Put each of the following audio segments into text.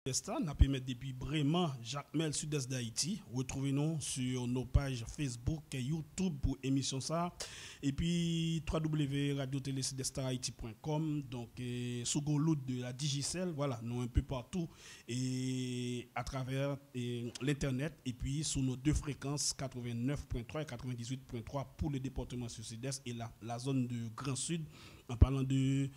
Nous permet depuis vraiment Jacques Mel Sud-Est d'Haïti. Retrouvez-nous sur nos pages Facebook et YouTube pour émission ça. Et puis www.radio-télé-sud-est-haïti.com. Donc sous l'outil de la Digicel, voilà, nous un peu partout et à travers l'internet et puis sous nos deux fréquences 89.3 et 98.3 pour le département Sud-Est et la zone de Grand Sud. En parlant de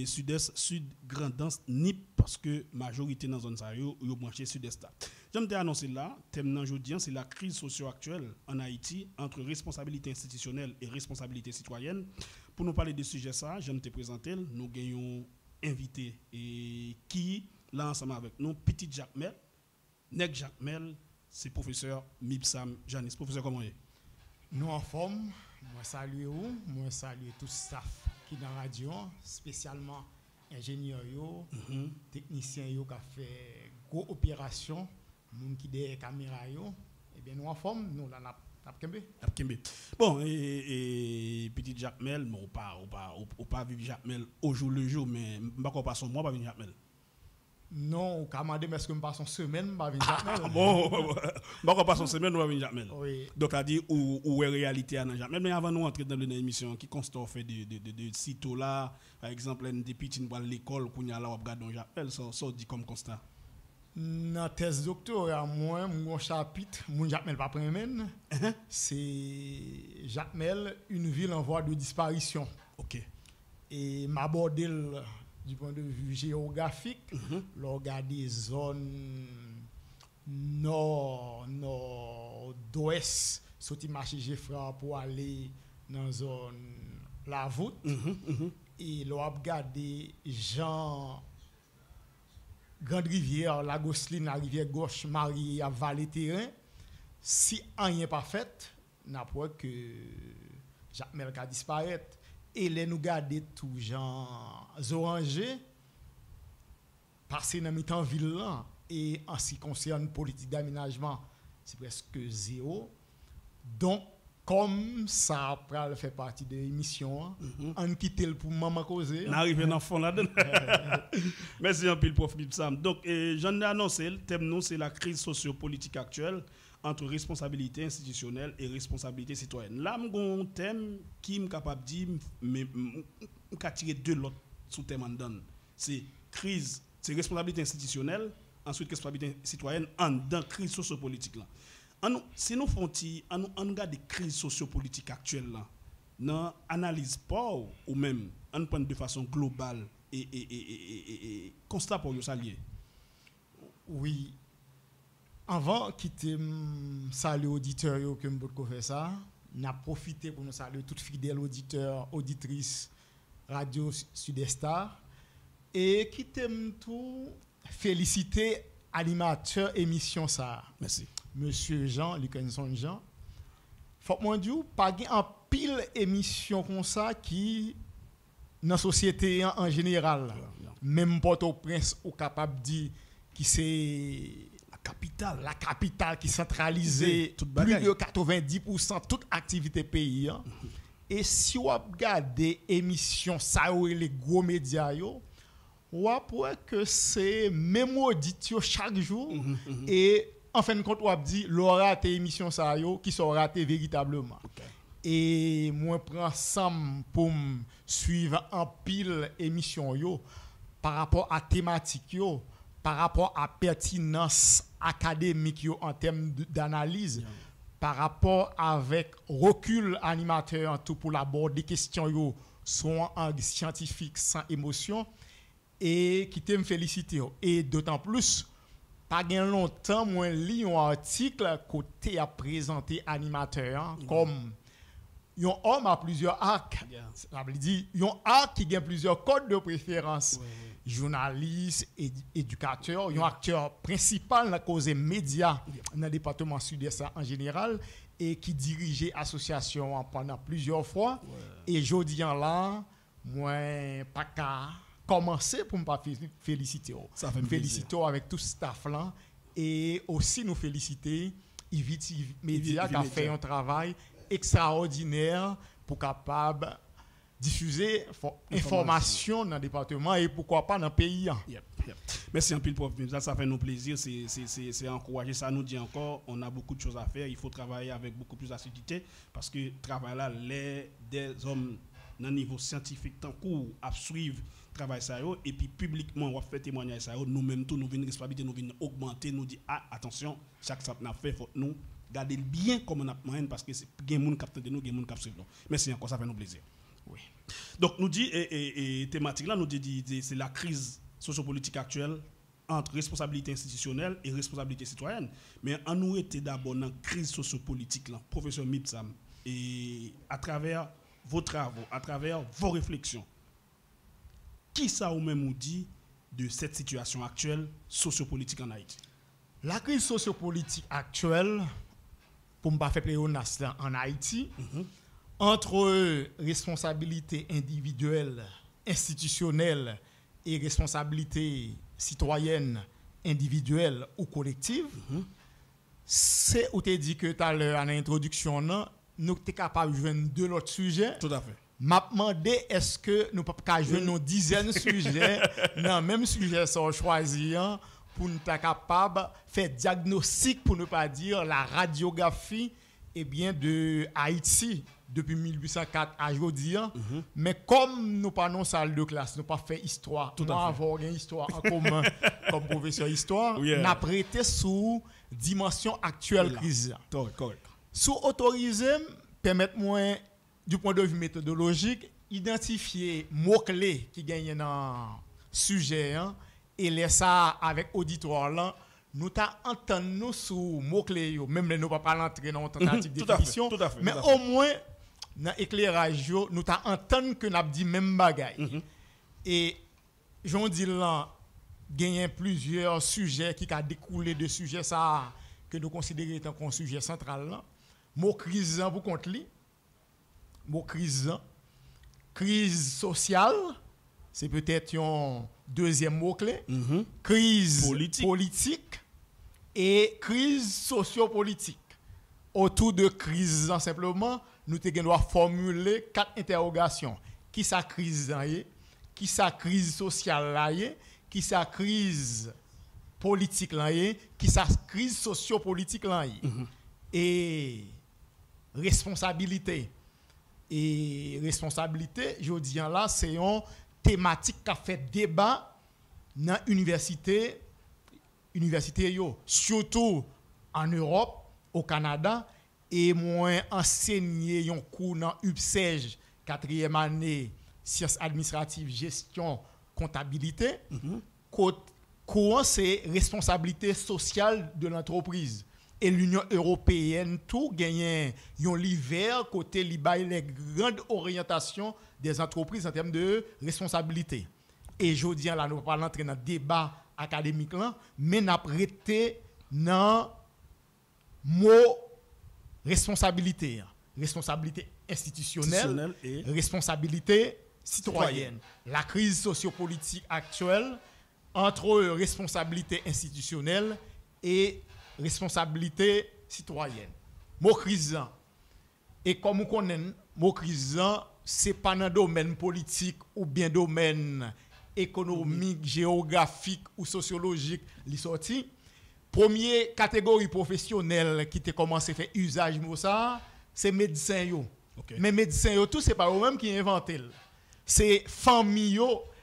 Sud-Est, Sud, Grandance, NIP, parce que majorité dans la zone ça, yo branché Sud-Est. J'aime te annoncer là, thème d'aujourd'hui, c'est la crise socio-actuelle en Haïti entre responsabilité institutionnelle et responsabilité citoyenne. Pour nous parler de ce sujet ça, j'aime te présenter, nous gagnons invité et qui là ensemble avec nous, petit Jacques Mel, Nèg Jacques Mel, c'est professeur Mibsam Janis. Professeur, comment est? Nous en forme, moi salue vous, moi salue tout staff qui dans la radio, spécialement ingénieurs, techniciens qui ont fait gros opération, gens qui des caméras, et bien nous en forme, nous là n'a bon, et petit Jacques Mel, bon, pas vivre Jacques Mel au jour le jour, mais pas pas son mois, pas vivre Jacques Mel. Non, on commande, mais est-ce que je passe une semaine, pas venir Jacques Mel? Bon, on passe une semaine, on va venir Jacques Mel. Oui. Donc, à dire où est réalité à Jacques Mel. Mais avant de nous entrer dans l'émission, qui constate fait de sites là, par exemple, des petits qui vont à l'école, qu'on y a là, on regarde Jacques Mel, ça dit comme constat. Dans la thèse doctorat, moi, mon chapitre, mon Jacques Mel pas prendre, c'est Jacques Mel, une ville en voie de disparition. OK. Et m'aborder du point de vue géographique, regarder zones nord-ouest, sorti marché Geffra pour aller dans zone la voûte, et regarder Jean Grande Rivière, la Gosseline, la rivière gauche, Marie à Vallée Terrain. Si rien pas fait, n'a pas que Jacques Mel a disparaître. Et les nous garder tout gens orangés passer dans mi-temps ville là et en ce qui concerne politique d'aménagement c'est presque zéro. Donc comme ça après fait partie de l'émission on quitte le pour maman causer n'arriver dans fond là-dedans. Merci un pile prof Mibsam. Donc j'en ai annoncé le thème nous c'est la crise sociopolitique actuelle entre responsabilité institutionnelle et responsabilité citoyenne. Là, j'ai un thème qui est capable de dire, mais je vais tirer deux autres sous-thèmes en dedans. C'est crise, c'est responsabilité institutionnelle, ensuite responsabilité citoyenne en dans crise sociopolitique. Si nous faisons on regarde des crises sociopolitiques actuelles, là, dans analyse pas ou même on prend de façon globale et constat pour ça lié. Oui. Avant quitter saluer auditeurs que me faire ça, n'a profité pour nous saluer toutes fidèles auditeurs, auditrices Radio Sud-Est et quitter tout féliciter animateur émission ça. Merci. Monsieur Jean, Lucanson Jean. Faut moi dire pas en pile émission comme ça qui dans société en général. Même Port-au-Prince ou capable dire qui c'est la capitale qui centralisait plus de 90% toute activité pays. Et si vous regardez l'émission, ça les gros médias, vous voyez que c'est même audition chaque jour. Et en fin de compte, vous dit l'aura des émissions qui sont ratées véritablement. Et moi, je prends ensemble pour suivre en pile émission par rapport à thématique. Par rapport à pertinence académique en termes d'analyse, par rapport avec recul animateur en tout pour l'aborder des questions sont en scientifique sans émotion et qui t'aime féliciter et d'autant plus pas gain longtemps moi lis un article côté à présenter animateur comme un homme a plusieurs arcs. Ça veut dire un arc qui a plusieurs codes de préférence. Journaliste, éducateur, un acteur principal dans la cause médias dans le département sud-est en général et qui dirigeait l'association pendant plusieurs fois. Et je dis là, moi, pas qu'à commencer pour me féliciter. Ça fait féliciter avec tout ce staff là et aussi nous féliciter Iviti Media qui a fait un travail extraordinaire pour capable diffuser information dans le département et pourquoi pas dans le pays. Merci un pile pour ça fait nous plaisir, c'est encourager, ça nous dit encore, on a beaucoup de choses à faire, il faut travailler avec beaucoup plus d'assiduité parce que travail là, des hommes dans le niveau scientifique tant court à suivre travail ça et puis publiquement on va faire témoignage ça nous-mêmes tout nous venons responsabilité nous venons augmenter nous dit attention chaque ça n'a fait faut nous garder bien comme on a moyen parce que c'est gain monde capte de nous gain monde cap suivre nous. Merci encore ça fait nous plaisir. Oui. Donc nous dit et thématique là nous dit c'est la crise sociopolitique actuelle entre responsabilité institutionnelle et responsabilité citoyenne. Mais en nous était d'abord dans la crise sociopolitique là, professeur Mibsam, et à travers vos travaux, à travers vos réflexions, qui ça ou même vous dit de cette situation actuelle sociopolitique en Haïti? La crise sociopolitique actuelle, pour ne pas faire pléonasme en Haïti, entre responsabilité individuelle, institutionnelle et responsabilité citoyenne, individuelle ou collective, c'est où tu dit que tout à l'heure, en introduction, nous sommes capables de jouer de l'autre sujet. Tout à fait. M'a demandé est-ce que nous ne pouvons pas jouer nos dizaines de sujets dans le même sujet sont choisis pour nous être capables de faire diagnostic, pour ne pas dire la radiographie de Haïti depuis 1804 à aujourd'hui. Mais comme nous pas non salle de classe, nous pas fait histoire, nous avons une histoire en commun comme professeur d'histoire, nous avons prêté sous dimension actuelle crise. Correct. Sous autorisé, permettez-moi du point de vue méthodologique, identifier mots-clés qui gagnent dans le sujet et laisser ça avec auditoire là. Nous t'entendons sous mots-clés, même si nous ne pas entrer dans une tentative de définition, mais au moins, dans l'éclairage, nous t'entendons que nous avons dit même bagaille. Et j'en dis là, il y a plusieurs sujets qui ont découlé de sujets ça, que nous considérons comme un sujet central. Là. Mot crise, vous comptez mot crise sociale, c'est peut-être un deuxième mot-clé. Crise politique et crise sociopolitique. Autour de crise, simplement, nous devons formuler 4 interrogations. Qui sa crise là, qui sa crise sociale là, qui sa crise politique là, qui sa crise sociopolitique là. Et responsabilité. Et responsabilité, je dis là, c'est une thématique qui a fait débat dans l'université, surtout en Europe, au Canada, et moi enseigné un cours dans UPSEJ, 4e année, sciences administratives, gestion, comptabilité. Courant, c'est responsabilité sociale de l'entreprise. Et l'Union européenne, tout gagne un livre côté libaye les grandes orientations des entreprises en termes de responsabilité. Et je dis là, nous ne pouvons pas entrer dans le débat académique là, mais nous avons prêté dans le mot responsabilité. Responsabilité institutionnelle et responsabilité citoyenne. La crise sociopolitique actuelle entre responsabilité institutionnelle et responsabilité citoyenne. Mot crise. Et comme vous connaissez, mot crise, ce n'est pas dans le domaine politique ou bien domaine économique, géographique ou sociologique li sorti. Première catégorie professionnelle qui a commencé à faire usage de ça, c'est médecins. Mais médecins, tout c'est pas eux-mêmes qui inventent. C'est famille,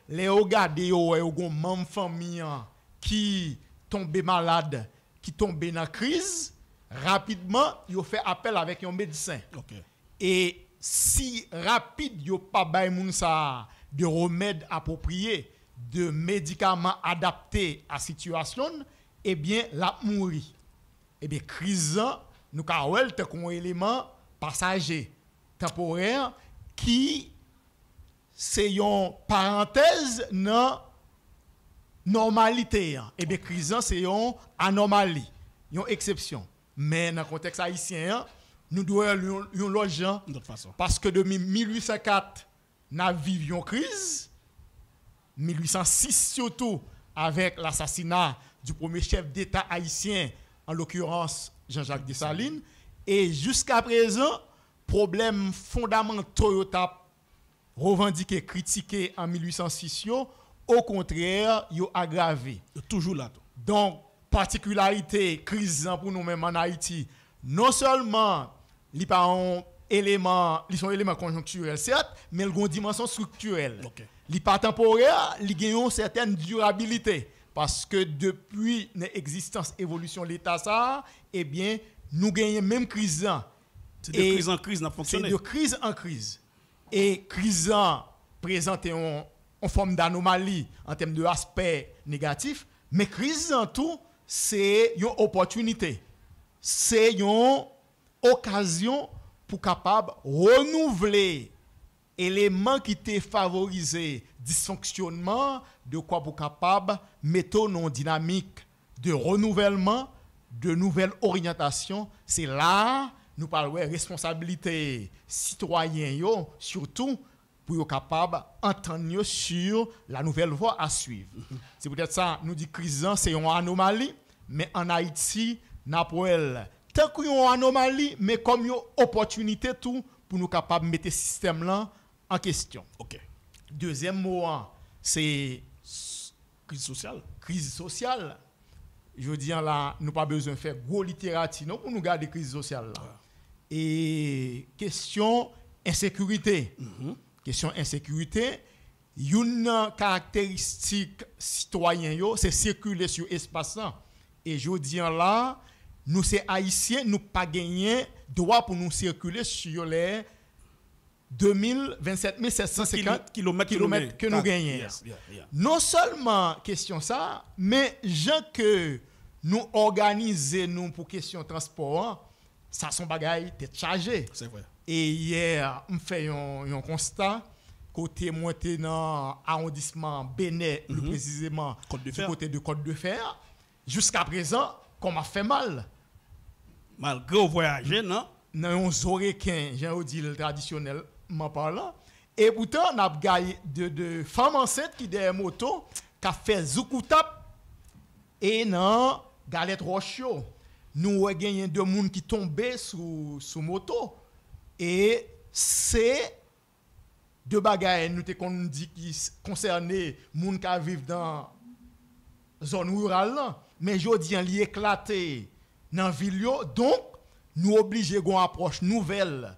les regarder yo membre famille qui tombe malade, qui tombe dans la crise, rapidement, ils fait appel avec un médecin. Et si rapide, ils pas bay moun ça de remèdes appropriés, de médicaments adaptés à la situation, eh bien, la mourir. Eh bien, crise, nous avons un élément passager, temporaire, qui c'est une parenthèse dans normalité. Et bien, crise, c'est une anomalie, une exception. Mais dans le contexte haïtien, nous devons une logique parce que depuis 1804, nous vivions une crise. 1806 surtout, avec l'assassinat du premier chef d'État haïtien, en l'occurrence Jean-Jacques Dessalines. Et jusqu'à présent, problèmes fondamentaux revendiqués, critiqués en 1806, au contraire, yo aggravé. Toujours là. Donc, particularité, crise pour nous-mêmes en Haïti, non seulement li pas un élément, ils sont éléments conjoncturels certes, mais ils ont une dimension structurelle. Okay. Li pas temporaire, li gagne une certaine durabilité parce que depuis l'existence évolution l'état ça, eh bien, nous gagnons même crise. C'est de crise en crise n'a fonctionné. C'est de crise en crise. Et crise présente en forme d'anomalie en termes de aspect négatif, mais crise en tout, c'est une opportunité. C'est une occasion pour capable renouveler éléments qui t'ont favorisé dysfonctionnement, de quoi pour capable mettre une dynamique de renouvellement, de nouvelles orientations. C'est là nous parlons de responsabilité citoyen surtout pour être capable d'entendre sur la nouvelle voie à suivre. C'est peut-être ça, nous dit crise, c'est une anomalie, mais en Haïti, Napoël, tant qu'il y a une anomalie, mais comme une opportunité tout pour nous capables de mettre ce système là en question. OK. Deuxième mot, c'est crise sociale. Crise sociale. Je dis là, nous pas besoin de faire gros littérature non pour nous garder crise sociale là. Ouais. Et question insécurité. Question insécurité, une caractéristique citoyen c'est circuler sur espace. Et je dis là, nous c'est haïtiens, nous pas gagner droit pour nous circuler sur les 27 750 kilomètres que nous gagnons. Yes, yeah. Non seulement question ça, mais gens que nous organisons nous pour question transport, ça son bagaille t'es chargé. C'est vrai. Et hier, on fait un constat côté monté dans arrondissement Bénet, plus précisément du côté de Côte de Fer. Jusqu'à présent, qu'on m'a fait mal. Malgré au voyager, non? Dans un orequin, j'ai dit le traditionnel, m'en parlant. Et pourtant, on a gagné de femmes enceintes qui derrière moto, qui a fait zoukoutap et non galette rochio. Nous avons gagné deux personnes qui tombaient sous moto. Et c'est deux bagages nous qu'on dit qui concernaient les gens qui vivent dans la zone rurale. Mais je dis qu'il est éclaté dans la ville. Donc, nous obligons une approche nouvelle,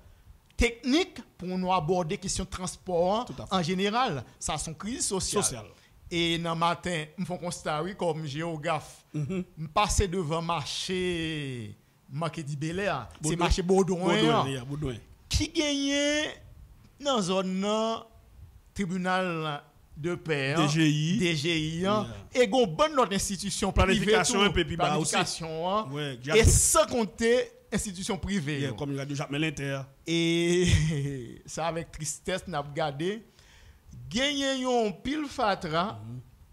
technique, pour nous aborder la question de transport en général. Ça, c'est une crise sociale. Et dans le matin, je fais un constat, comme géographe, je passe devant le marché Marquet Bel-Air, c'est marché Baudouin. Qui gagne dans la zone tribunal de paix, DGI, et une bonne autre institution planification privée, un peu plus bas aussi. Et sans compter institution privée. Comme il a déjà mis l'Inter. Et ça avec tristesse, n'a regardé. Gagner un pile fatra,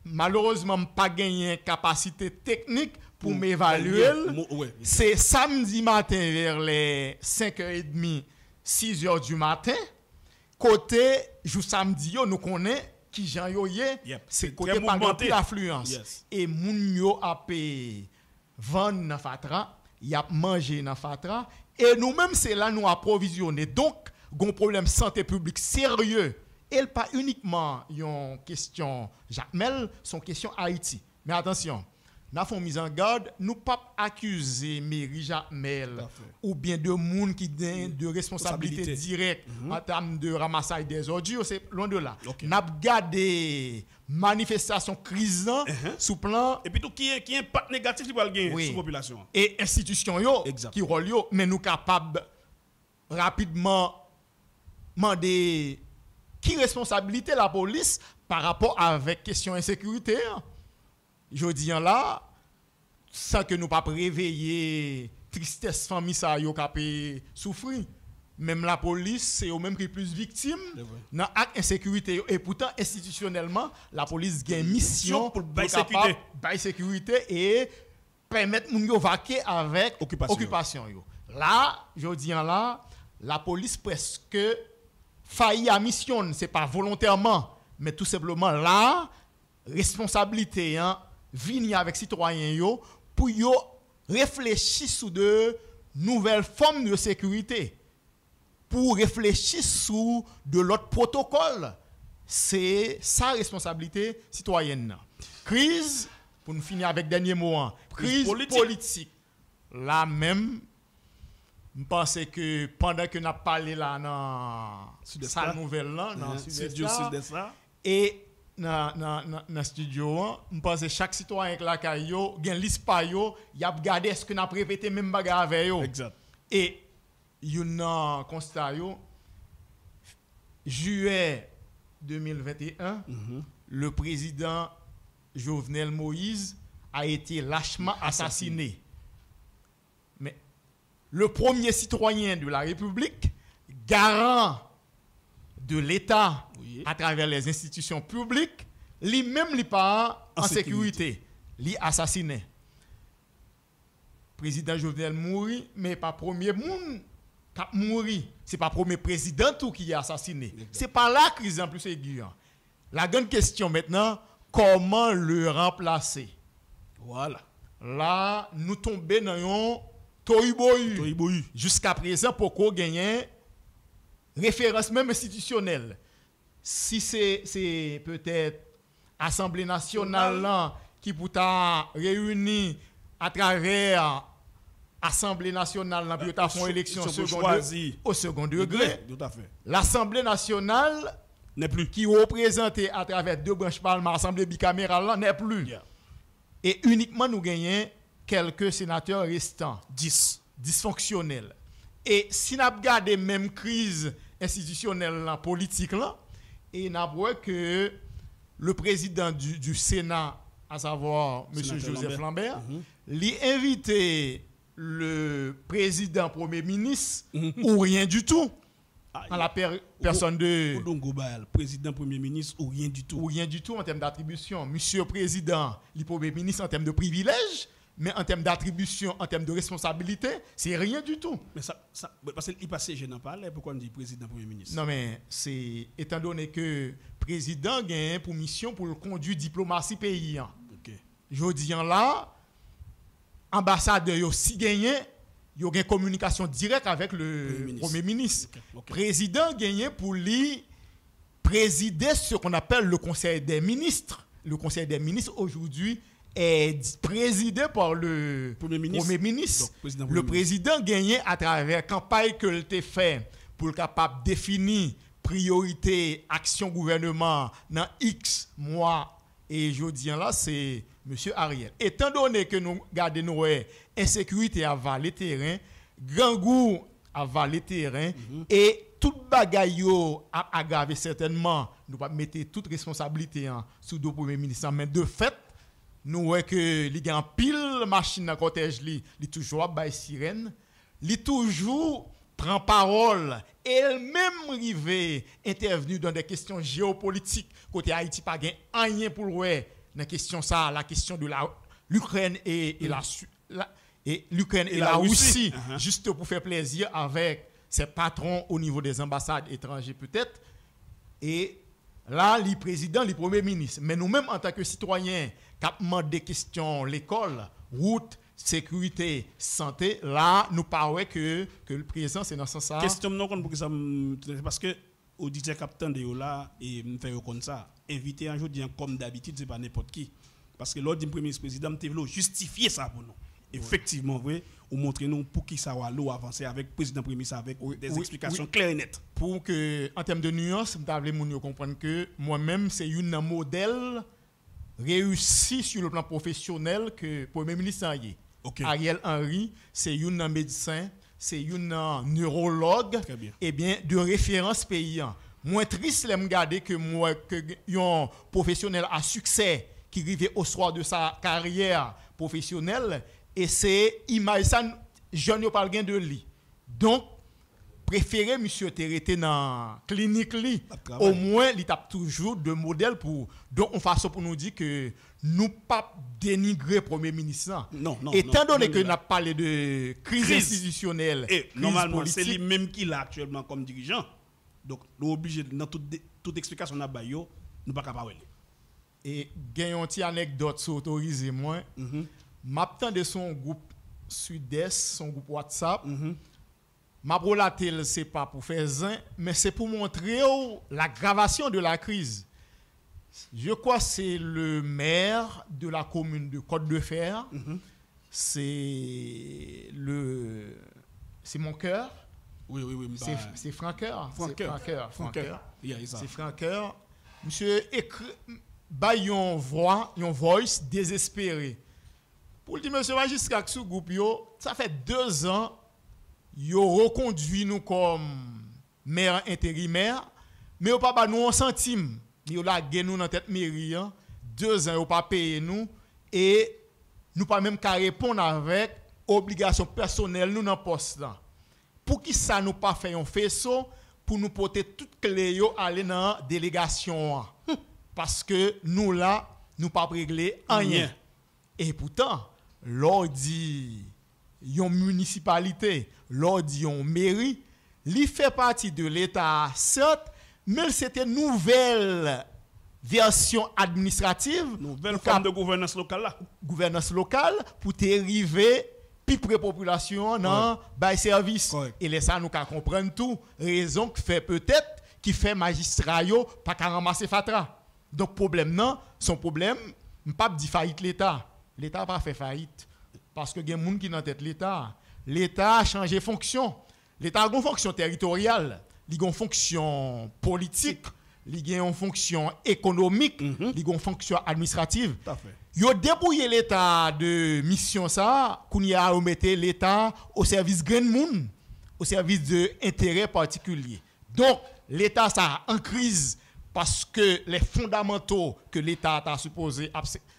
malheureusement pas gagner capacité technique pour m'évaluer. C'est samedi matin vers les 5h30, 6h du matin. Côté jour samedi, nous connaissons qui Jean Yoye, c'est côté pas de l'affluence. Et moun yo a vendre dans fatra, y a manger dans fatra et nous-mêmes c'est là nous approvisionner. Donc, gon problème santé publique sérieux. Et pas uniquement une question Jacmel, son question Haïti. Mais attention, nous avons mise en garde, nous ne pouvons pas accuser Mairie Jacmel ou bien de monde qui ont de responsabilité directe en termes de ramassage des ordures, c'est loin de là. Nous avons gardé manifestation crise sous plan. Et puis tout qui est impact négatif qui va le gagner sur la population. Et institutions qui relient, mais nous sommes capables rapidement demander qui responsabilité la police par rapport avec question insécurité. Je dis là, sans que nous pas réveiller tristesse famille ça yo capé souffrir. Même la police c'est au même qui plus victime dans acte insécurité et pourtant institutionnellement la police gagne mission pour bailler sécurité et permettre moun yo vaquer avec occupation yo. Là, je dis là, la police presque failli à mission, c'est pas volontairement, mais tout simplement là, responsabilité venir avec citoyens yo pour yo réfléchir sur de nouvelles formes de sécurité, pour réfléchir sur de l'autre protocole. c'est sa responsabilité citoyenne. Crise, pour nous finir avec dernier mot, crise politique. Là même, je pense que pendant que nous avons parlé là dans sa nouvelle là, dans studio et dans le studio, je pense que chaque citoyen qui a une liste par yo, il a regardé ce que nous avons répété même bagarre avec yo. Exact. Et il a constat juillet 2021, le président Jovenel Moïse a été lâchement assassiné. Mais le premier citoyen de la République, garant de l'État à travers les institutions publiques, lui-même n'est pas en sécurité. Lui assassiné. Président Jovenel mourit, mais pas premier monde qui a mouru. Ce n'est pas premier président tout qui est assassiné. Ce n'est pas la crise en plus aiguë. La grande question maintenant, comment le remplacer? Voilà. Là, nous tombons dans un toiboyu. Jusqu'à présent, pour qu'on gagne référence même institutionnelle. Si c'est peut-être Assemblée nationale là, qui peut réunir à travers Assemblée nationale là, pour faire une élection au second degré. Tout à fait. L'Assemblée nationale n'est plus. Qui est représentée à travers deux branches parlementaires, l'Assemblée bicamérale là, n'est plus. Yeah. Et uniquement nous gagnons quelques sénateurs restants. 10. Dysfonctionnels. Et si nous regardons même crise institutionnelle là, politique là, et nous voyons que le président du Sénat, à savoir M. Joseph Lambert, lui invité le président premier ministre ou rien du tout. En la personne de... président premier ministre ou rien du tout. Ou rien du tout en termes d'attribution. Monsieur président, le premier ministre en termes de privilèges, mais en termes d'attribution, en termes de responsabilité, c'est rien du tout. Mais ça parce qu'il passait, je n'en parlais, pourquoi on dit président premier ministre? Non mais c'est étant donné que président gagne pour mission pour le conduire diplomatie pays. OK. Je dis là, ambassadeur aussi gagné, il y a une communication directe avec le Premier ministre. Okay. Président gagné pour lui présider ce qu'on appelle le Conseil des ministres. Le Conseil des ministres aujourd'hui est présidé par le Premier ministre. Donc, le président gagné à travers la campagne que l'on fait pour le capable de définir priorité, action gouvernement dans X mois. Et je dis là, c'est M. Ariel. Étant donné que nous gardons nos insécurité à valer terrain, grand goût à valer terrain, et tout bagaille a aggravé certainement, nous pas mettre toute responsabilité sous le Premier ministre. Mais de fait, nous voyons que il y a un pile machine dans cortège, il toujours bail sirène, il toujours prend parole, elle-même arrivée intervenue dans des questions géopolitiques côté Haïti pas gain rien pour ouais dans question ça, la question de l'Ukraine et l'Ukraine et la Russie, juste pour faire plaisir avec ses patrons au niveau des ambassades étrangères peut-être. Et là, les présidents, les premiers ministres, mais nous-mêmes en tant que citoyens, qui demandent des questions, l'école, route, sécurité, santé, là, nous parlons que le président, c'est dans ce sens. Question non parce que auditeur capitaine de là et me faire comme ça, inviter un jour comme d'habitude, c'est pas n'importe qui. Parce que l'ordre du premier président, tu veux justifier ça pour nous. Effectivement, vrai, ou montrer nous pour qui ça va l'eau avancer avec le président premier ministre avec des explications claires et nettes. Pour que, en termes de nuances, je veux comprendre que moi-même, c'est un modèle réussi sur le plan professionnel que le premier ministre a eu. Okay. Ariel Henry, c'est un médecin, c'est un neurologue, et bien de référence paysan. Moins triste, je regarde que moi, que un professionnel à succès qui arrive au soir de sa carrière professionnelle, et c'est image ça jeune yo pas gain de lui. Donc préférer monsieur Terreté dans clinique li, au moins il tape toujours de modèle pour donc on façon pour nous dire que nous pas dénigrer premier ministre. Non. Étant donné que n'a parlé de crise institutionnelle et normalement c'est lui même qui l'a actuellement comme dirigeant. Donc nous obligé dans toute explication na ba yo, nous pas capable. Et gagne une petite anecdote sur autorisé moi. M'attend de son groupe Sud-Est, son groupe WhatsApp. Ma brolatel, c'est pas pour faire zin, mais c'est pour montrer l'aggravation de la crise. Je crois que c'est le maire de la commune de Côte-de-Fer. C'est mon cœur. Oui. C'est Franqueur. C'est Franqueur. Monsieur ba yon voix, yon voice désespéré. Pour le dire, monsieur magistrat, sous groupe, ça fait 2 ans, yo reconduit nous comme maire intérimaire, mais yo pas nous un centime. Yo la gen nous dans tête mairie, 2 ans yo pas payé nous et nous pas même qu'à répondre avec obligation personnelle nous dans poste là. Pour qui ça nous pas fait un faisceau pour nous porter toute clé yo aller dans délégation parce que nous là nous pas régler rien. Et pourtant l'on dit yon municipalité, l'on dit yon mairie, li fait partie de l'état certes, mais c'était une nouvelle version administrative, nouvelle forme de gouvernance locale là. Gouvernance locale pour t'arriver plus près population dans bail service. Et là ça nous ka comprendre tout, raison que fait peut-être qui fait magistrat yo pas ka ramasser fatra. Donc problème non, son problème m'pas dit faillite l'état. L'état pas fait faillite parce que gen moun qui dans tête l'état. L'état a changé fonction. L'état a une fonction territoriale, il a une fonction politique, il a une fonction économique, il a une fonction administrative. Yo débrouillé l'état de mission ça, qu'on y a remettre l'état au service grand moun, au service de intérêt particulier. Donc l'état ça en crise parce que les fondamentaux que l'État a supposé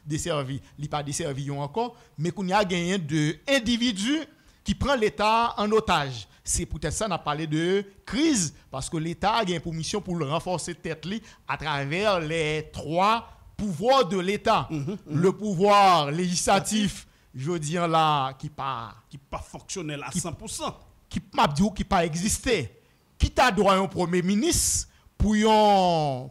desservir, il pas desservi encore, mais qu'on y a gagné de individus qui prend l'État en otage. C'est peut-être ça qu'on a parlé de crise, parce que l'État a gagné pour mission pour le renforcer tête à travers les 3 pouvoirs de l'État. Le pouvoir législatif, je dis là, qui pas fonctionnel à 100%. Qui m'a dit qui pas existé. Qui t'a droit un premier ministre pour un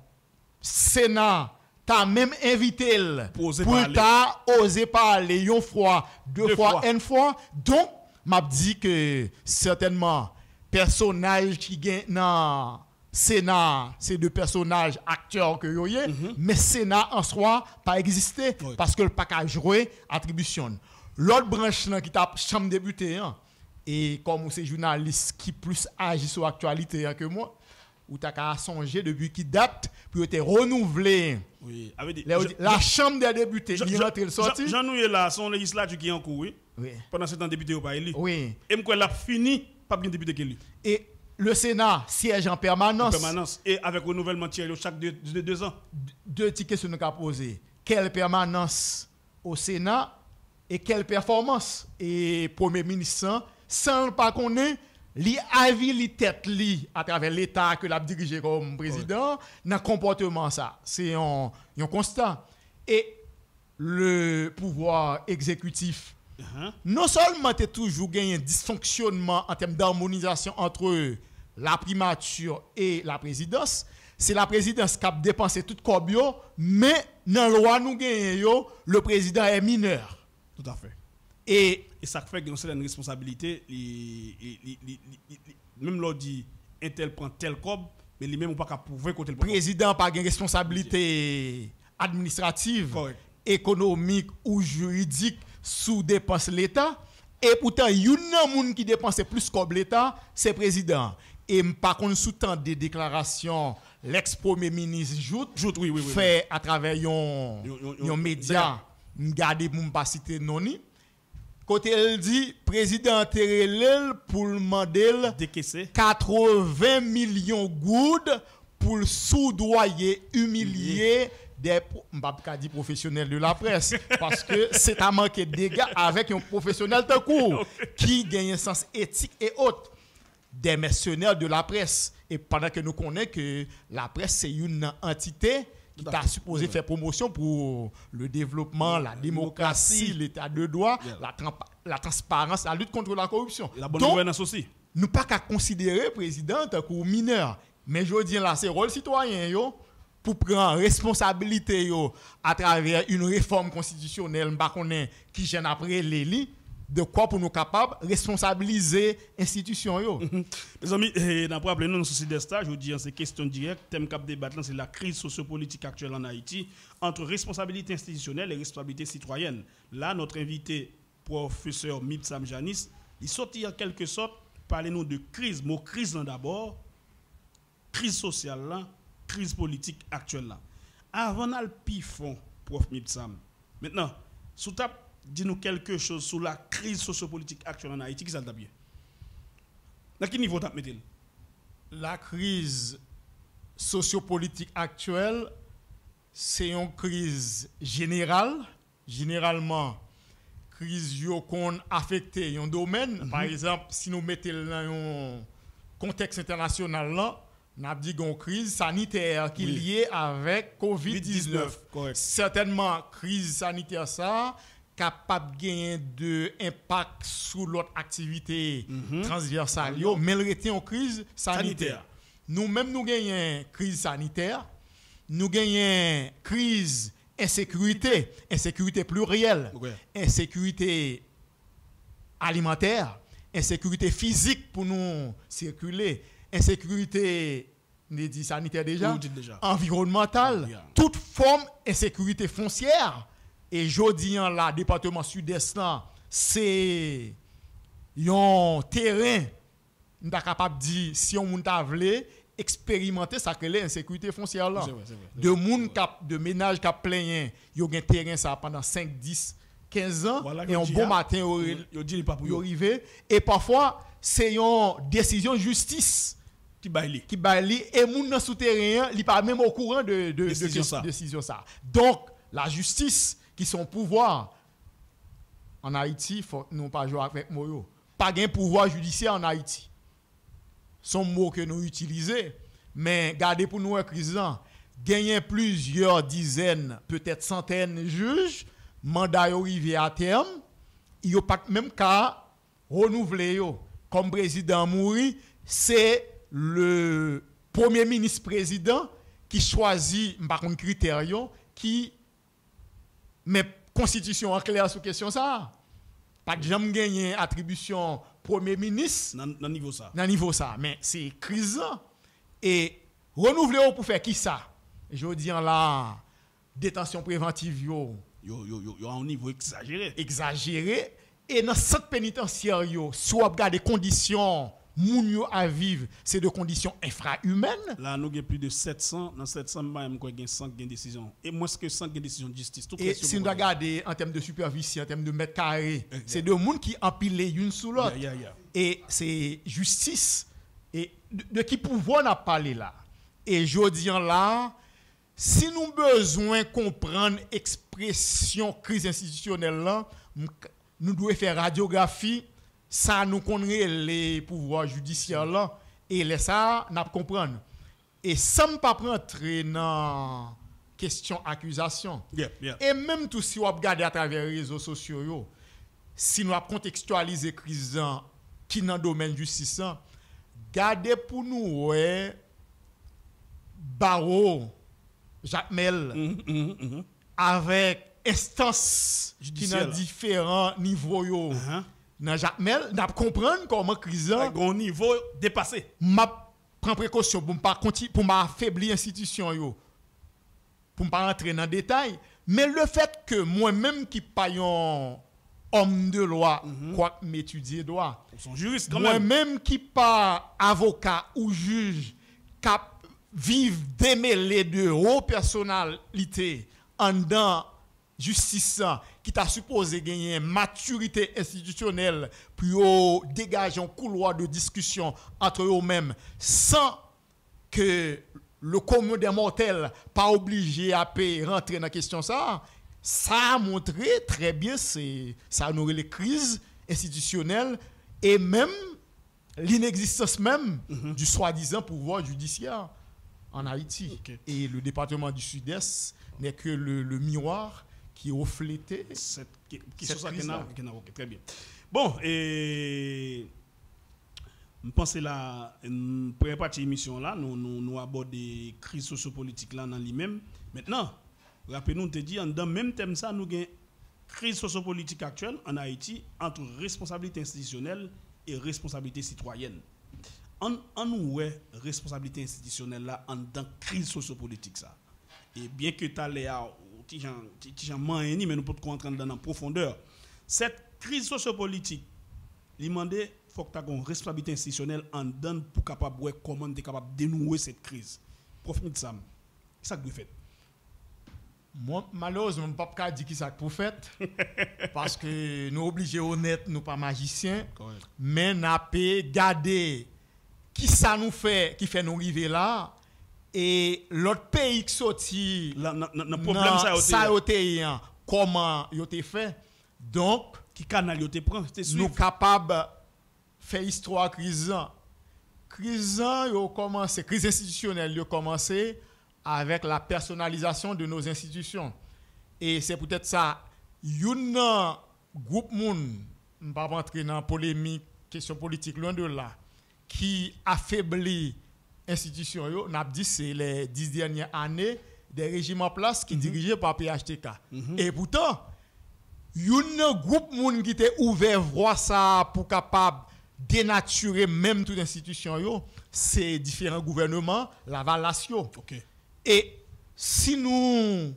Sénat, t'as même invité pour t'as osé parler une fois, 2 fois, une fois. Donc, m'a dit que certainement, personnages qui gagnent dans Sénat, c'est 2 personnages acteurs que vous avez, mais Sénat en soi pas existé parce que le pas qu'à jouer attribution. L'autre branche qui t'a chambre député, et comme c'est journaliste qui plus agit sur l'actualité que moi, ou t'as qu'à songer depuis qui date pour être renouvelé. Oui, la chambre des députés, il rentre le sorti. Jean-Noué là, son législature qui est en cours, oui. Pendant ce temps, député ou pas élu. Oui. Et moi, il a fini, pas bien député qui élu. Et le Sénat siège en permanence. En permanence. Et avec renouvellement tiers chaque 2 ans. 2 petites questions à poser. Quelle permanence au Sénat et quelle performance? Et Premier ministre, sans pas connaître, li avis li tête li à travers l'état que l'a dirigé comme président dans comportement ça c'est un constat et le pouvoir exécutif non seulement t'es toujours gagné un dysfonctionnement en termes d'harmonisation entre la primature et la présidence, c'est la présidence qui a dépensé toute corbio, mais dans la loi nous gagnons le président est mineur. Tout à fait. Et ça fait qu'il y a une responsabilité, même l'on dit, un tel prend tel cob, mais lui-même, on pas qu'à prouver que tel prend. Le président n'a pas une responsabilité administrative, économique ou juridique sous dépense l'État. Et pourtant, il y a un monde qui dépense plus que l'État, c'est le président. Et par contre, sous-temps des déclarations, l'ex-premier ministre Jout fait à travers un média, regardez pour ne pas citer noni. Côté elle dit, président Terrell pour demander 80 millions de gouttes pour le soudoyer, humilier des professionnels de la presse. Parce que c'est à manquer de dégâts avec un professionnel de cours qui gagne un sens éthique et autres. Des mercenaires de la presse. Et pendant que nous connaissons que la presse, c'est une entité qui t'a supposé faire promotion pour le développement, la démocratie, l'état de droit, la transparence, la lutte contre la corruption. La bonne gouvernance aussi. Nous pas qu'à considérer le président comme mineur. Mais je dis là, c'est le rôle citoyen yo, pour prendre responsabilité yo, à travers une réforme constitutionnelle qui gêne après l'éli, de quoi pour nous capables de responsabiliser l'institution. Mes amis, n'a pas rappelé nous souci des stages, je vous dis, c'est question directe, thème cap débat c'est la crise sociopolitique actuelle en Haïti entre responsabilité institutionnelle et responsabilité citoyenne. Là, notre invité, professeur Mibsam Janis, il sortit en quelque sorte, parlez-nous de crise, mot crise là d'abord, crise sociale là, crise politique actuelle là. Avant d'aller pifon, prof Mibsam, maintenant, sous table, dis-nous quelque chose sur la crise sociopolitique actuelle en Haïti, qui ça t'a bien? À quel niveau t'as mis? La crise sociopolitique actuelle, c'est une crise générale. Généralement, crise qu'on affecté un domaine. Par exemple, si nous mettons dans un contexte international, là, on a dit une crise sanitaire qui est liée avec COVID-19. Certainement, crise sanitaire, ça, capable de gagner de impact sur l'autre activité transversale, mais il était en crise sanitaire. Nous-mêmes, nous gagnons crise sanitaire, nous gagnons crise insécurité plurielle, insécurité alimentaire, insécurité physique pour nous circuler, insécurité sanitaire déjà, environnementale, toute forme d'insécurité foncière. Et jodi en la département sud-est c'est un terrain nous sommes capable de dire si on t'a voulu expérimenter ça que l'insécurité foncière là de ménage qui plein yo gen terrain ça pendant 5 10 15 ans voilà, et un bon matin yo arrivé et parfois c'est une décision justice qui baille et moun dans souterrain il pas même au courant de décision ça. Donc la justice qui sont pouvoir en Haïti, faut nous pas jouer avec moyo. Pas gain pouvoir judiciaire en Haïti. Son mot que nous utilisons, mais gardez pour nous crise gagner plusieurs dizaines, peut-être centaines de juges, mandat arrivé à terme, il a pas même qu'à renouveler yo. Comme président mouri, c'est le premier ministre président qui choisit par contre critères qui mais constitution en clair sur question ça. Pas de jamais gagner attribution premier ministre dans niveau ça. Dans niveau ça, mais c'est crise et renouveler pour faire qui ça? Je dis là détention préventive yo à un niveau exagéré et dans centre pénitentiaire yo soit regarder conditions moun yo à vivre, c'est de conditions infrahumaines. Là, nous avons plus de 700. Dans 700, nous avons 100 décisions. Et moins que 100 décisions de justice. Et si nous regardons en termes de superficie, en termes de mètres carrés, c'est de monde qui empilent l'une sous l'autre. Et c'est justice. Et de qui pouvoir n'a parlé là. Et je dis là, si nous avons besoin de comprendre l'expression crise institutionnelle là, nous devons faire radiographie. Ça nous connaît les pouvoirs judiciaires là et les ça n'a pas comprendre et sans pas rentrer dans question accusation et même tout si on regarde à travers les réseaux sociaux si nous contextualiser crise qui dans domaine justice gardez pour nous Barreau Jacmel avec instances qui dans différents niveaux dans Jacmel, n'a comprendre comment crise un niveau dépassé. M'a prend précaution pour pas continuer pour m'affaiblir institution yo. Pour pas rentrer dans détail, mais le fait que moi-même qui pas un homme de loi, quoi m'étudier droit. Son juriste quand même. Moi-même qui pas avocat ou juge cap vivre démêlé de haute personnalité en dedans justice qui t'a supposé gagner maturité institutionnelle pour dégager un couloir de discussion entre eux-mêmes sans que le commun des mortels pas obligé à rentrer dans la question ça a montré très bien ça nous les crises institutionnelles et même l'inexistence même du soi-disant pouvoir judiciaire en Haïti. Et le département du Sud-Est n'est que le miroir qui reflétait cette question très bien. Bon, et je pense que la première partie de l'émission là, nous abordons des crises sociopolitiques là dans lui-même. Maintenant, rappelez-nous, te dit, dans le même thème ça, nous avons crise sociopolitique actuelle en Haïti entre responsabilité institutionnelle et responsabilité citoyenne. En nous, responsabilité institutionnelle là, en dans crise sociopolitique ça. Et bien que tu as les mais nous pouvons entrer dans la profondeur. Cette crise sociopolitique, il demande faut que tu aies une responsabilité institutionnelle en dedans pour capable voir comment tu es capable de dénouer cette crise. Profite de ça. C'est ça que vous faites. Moi, malheureusement, je ne peux pas dire qui ça pour fait parce que nous obligés honnêtes, nous pas magiciens, mais nous avons gardé qui ça nous fait, qui fait nous arriver là, et l'autre pays qui sorti, le problème ça a comment il a fait. Donc, qui canal il prend, nous capables de faire histoire crise. Crise institutionnelle a commencé avec la personnalisation de nos institutions. Et c'est peut-être ça, un groupe moun, je ne vais pas rentrer dans la polémique, question politique, loin de là, qui affaiblit l'institution, on a dit c'est les 10 dernières années des régimes en place qui dirigés par PHTK. Et pourtant, un groupe moun qui était ouvert voir ça pour capable dénaturer même toute institution, c'est différents gouvernements, la valation. Okay. Et si nous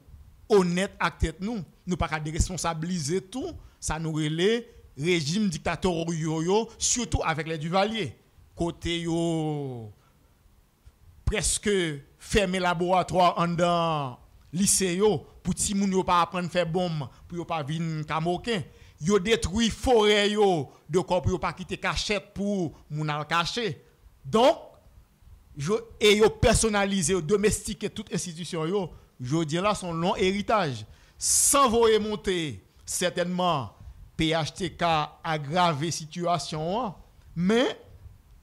honnêtes avec tête nous pas qu'à déresponsabiliser tout, ça nous relève régime dictatoriaux, surtout avec les Duvalier. Côté yo presque fermer laboratoire en dans lycée yo pour ti moun yo pas apprendre faire bombe pour yo pas vinn camoquin. Yo détruit forêt yo de corps pour yo pas quitter cachette pour moun al cacher. Donc et yo personnaliser, domestiquer toute institution yo, je dis là son long héritage sans voyer monter certainement PHTK aggraver situation mais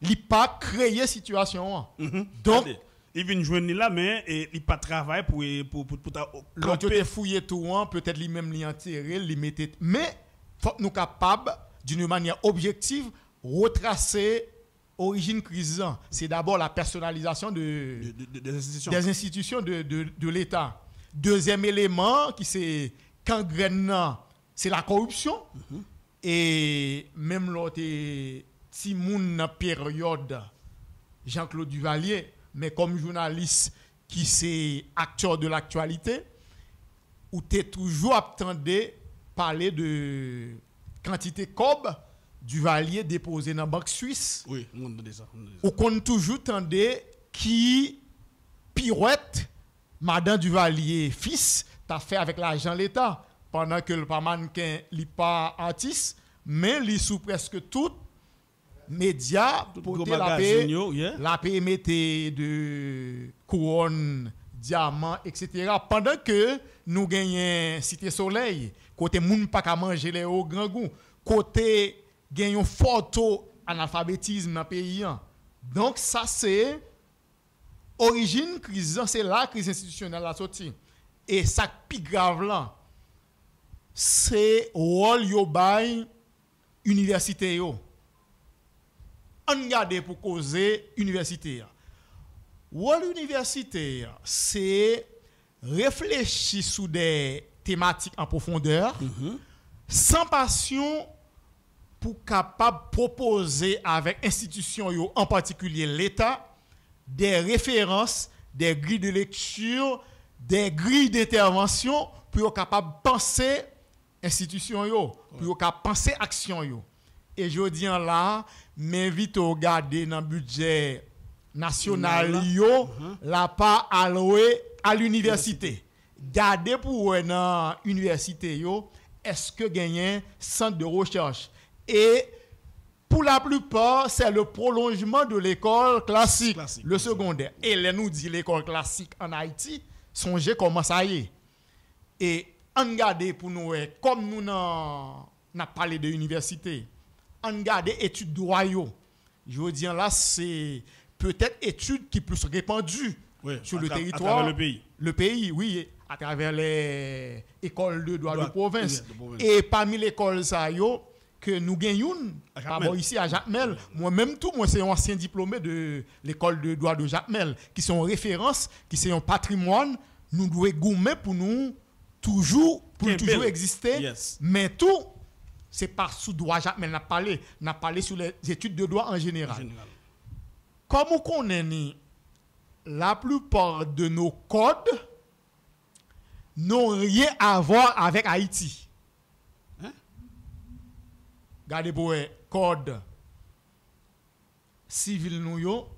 il pas créer situation. Donc il vient joindre là mais il pas travail pour l'autre fouiller tout peut-être lui même lui enterrer, lui mettre mais faut nous capable d'une manière objective retracer origine crise, c'est d'abord la personnalisation des institutions de l'État. Deuxième élément, qui c'est gangrène, c'est la corruption. Et même l'autre, si moun période, Jean-Claude Duvalier, mais comme journaliste qui c'est acteur de l'actualité, où tu es toujours attendu parler de quantité cob Duvalier déposé dans la banque suisse. Oui, on dit ça. Ou qu'on toujours tendait qui pirouette Madame Duvalier fils t'a fait avec l'argent de l'État pendant que le pas mannequin li pas artiste mais li sous presque tout média pour la paix mettait de couronne diamant etc. pendant que nous gagnons Cité Soleil côté moun pas qu'à manger les au grand goût côté gagne un fort taux analphabétisme dans le pays. Donc ça c'est origine crise, c'est la crise institutionnelle la sortie. Et ça plus grave là, c'est rôle yo bay université yo. On regarde pour causer université. Rôle universitaire, c'est réfléchir sur des thématiques en profondeur, sans passion pour capable proposer avec institutions yo, en particulier l'État, des références, des grilles de lecture, des grilles d'intervention pour capable penser institutions yo, pour capable penser action yo. Et je dis là, m'invite à regarder dans le budget national yo, la pas alloué à l'université. Gardez pour dans l'université yo, est-ce que gagne centre de recherche? Et pour la plupart, c'est le prolongement de l'école classique, le secondaire. Et là, nous dit l'école classique en Haïti, songez comment ça y est. Et on regarde pour nous, comme nous n'avons parlé de l'université, on regarde études droit. Je veux dire là, c'est peut-être études qui plus répandues sur le territoire. À travers le pays. Le pays, oui, à travers les écoles de droit de province. Et parmi les écoles, ça y est, que nous gagnons ici à Jacmel. Moi-même tout, moi c'est un ancien diplômé de l'école de droit de Jacmel, qui sont en référence, qui sont en patrimoine, nous devons gommer pour nous toujours pour Kembel. toujours exister, Yes. mais tout c'est par sous droit mais n'a parlé sur les études de droit en En général. général. Comme on connaît ni, la plupart de nos codes n'ont rien à voir avec Haïti. Hein? Regardez pour code civil nous yo,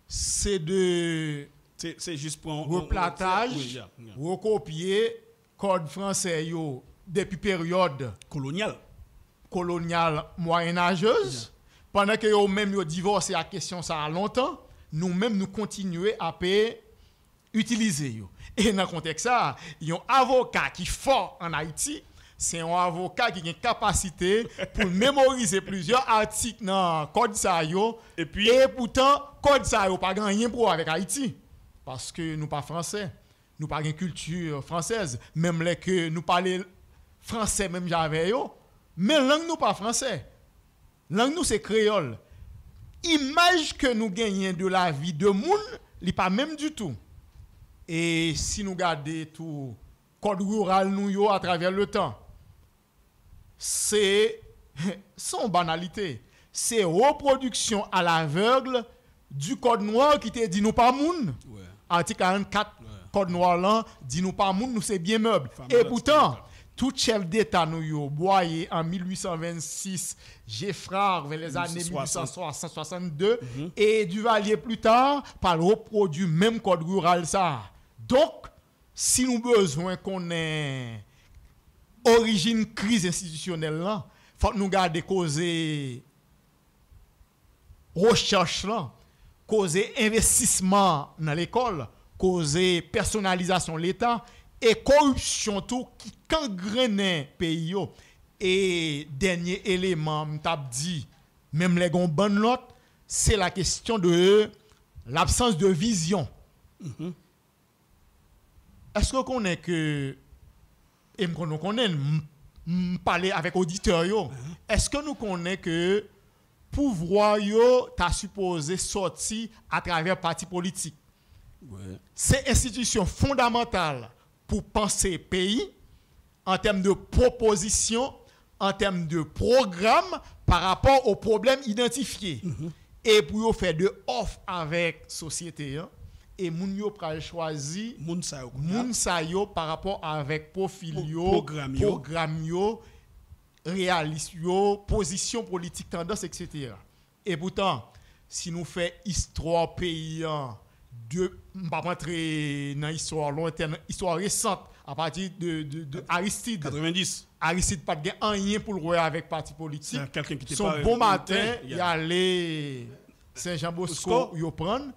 c'est de C'est juste pour replatage, Oui, yeah. recopier code français yo depuis période Colonial. coloniale moyenâgeuse. Pendant que yo même yo divorcé à question ça a longtemps, nous-mêmes nous continuer à utiliser yo. Et dans le contexte ça, yon avocat qui fort en Haïti, c'est un avocat qui a une capacité pour mémoriser plusieurs articles dans code ça yo Et puis et pourtant code ça yo pas rien pour avec Haïti parce que nous pas français, nous pas une culture française, même les que nous parler français même j'avais yo, mais langue nous pas français. Langue nous c'est créole. Image que nous gagnons de la vie de moun, li pas même du tout. Et si nous regardons tout code rural nous yo à travers le temps, c'est sans banalité, c'est reproduction à l'aveugle du code noir qui te dit nous pas moun. ouais. Article 44 Ouais. code noir là dit nous pas moun, nous c'est bien meuble. Fameux Et pourtant article. tout chef d'État nous yo boyé en 1826, Geffrard vers les années 1862 et Duvalier plus tard par reproduit même code rural ça. Donc si nous besoin qu'on ait origine crise institutionnelle là, faut que nous garder causer recherche là, causer investissement dans l'école, causer personnalisation de l'État et corruption tout qui gangrène pays yo. Et dernier élément m't'a dit même les gon bonne note, c'est la question de l'absence de vision. Est-ce que qu'on est que et nous connaît parler avec auditeurs yo, est-ce que nous connaît que pouvoir yo t'a supposé sortir à travers parti politique? Ouais. C'est institution fondamentale pour penser pays en termes de propositions, en termes de programme par rapport aux problèmes identifiés. Et pour yo faire de offre avec société hein, et moun yo pral choisi Moun sa yo. moun sa yo par rapport avec profil yo, Programme yo. réaliste yo, position politique, tendance, etc. Et pourtant, si nous faisons histoire pays, de pas rentrer dans l'histoire lointaine, histoire récente, à partir de Aristide. 90. Aristide pas de rien pour le voir avec parti politique. C'est quelqu'un qui était Son pas bon matin, républicain, il allait Saint-Jean-Bosco, il prendre.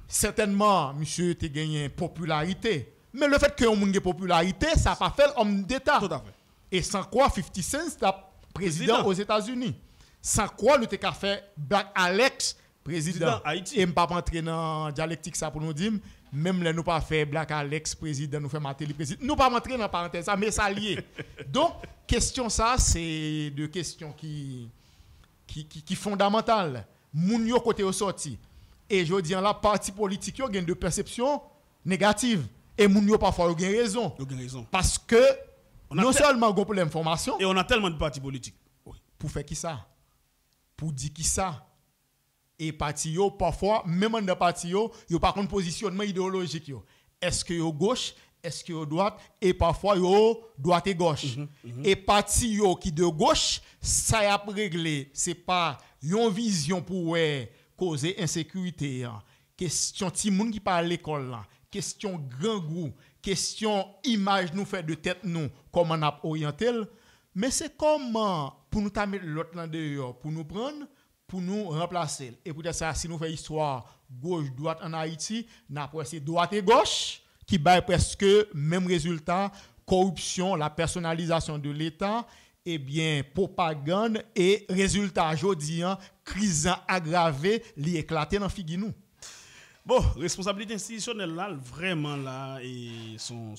Certainement, monsieur te gagné popularité. Mais le fait que on ait popularité, ça n'a pas fait homme d'État. Tout à fait. Et sans quoi 50 Cent est président aux États-Unis. Sans quoi nous t'ai fait Black Alex président Haïti. Et m'pas entrer dans dialectique ça pour nous dire même les nous pas fait Black Alex président nous fait Matéli président. Nous pas rentrer dans parenthèse ça mais ça lié. Donc question ça c'est de questions qui fondamentales. Moun yo côté au sorti. Et je dis là parti politique yo gagne de perception négative et moun yo parfois yo gagne raison. Vous avez raison. Parce que non seulement on pour l'information, Et on a tellement de partis politiques. Oui. pour faire qui ça? Pour dire qui ça? Et parti yo, parfois, même dans parti yo, yo par contre positionnement idéologique yo. Est-ce que yo gauche? Est-ce que yo droite? Et parfois yo droite et gauche. Et parti yo qui de gauche, ça y a réglé. C'est pas une vision pour causer insécurité. Question ti moun qui parle à l'école là. Question grand goût. Question image nous fait de tête nous comment on a orienté. Mais c'est comment pour nous mettre l'autre là dehors pour nous prendre pour nous remplacer. Et pour ça, si nous faisons histoire gauche-droite en Haïti, nous avons droite et gauche qui baillent presque même résultat, corruption, la personnalisation de l'État, et bien propagande et résultat, je dis, crise aggravée, li éclaté dans figu nous. Bon, responsabilité institutionnelle là, vraiment là, et son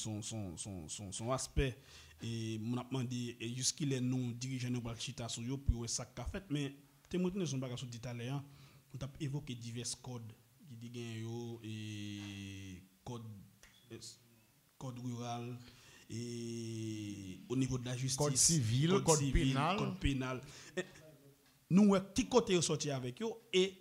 aspect, et mon a demandé, et jusqu'il est non dirigeant nous pour chita sur yo pour ça qu'a fait, mais te montre son bagage sur dit à l'heure, on t'a évoqué divers codes qui dit yo et code rural et au niveau de la justice, code civil, code pénal. Code pénal. Nous qui côté sorti avec eux et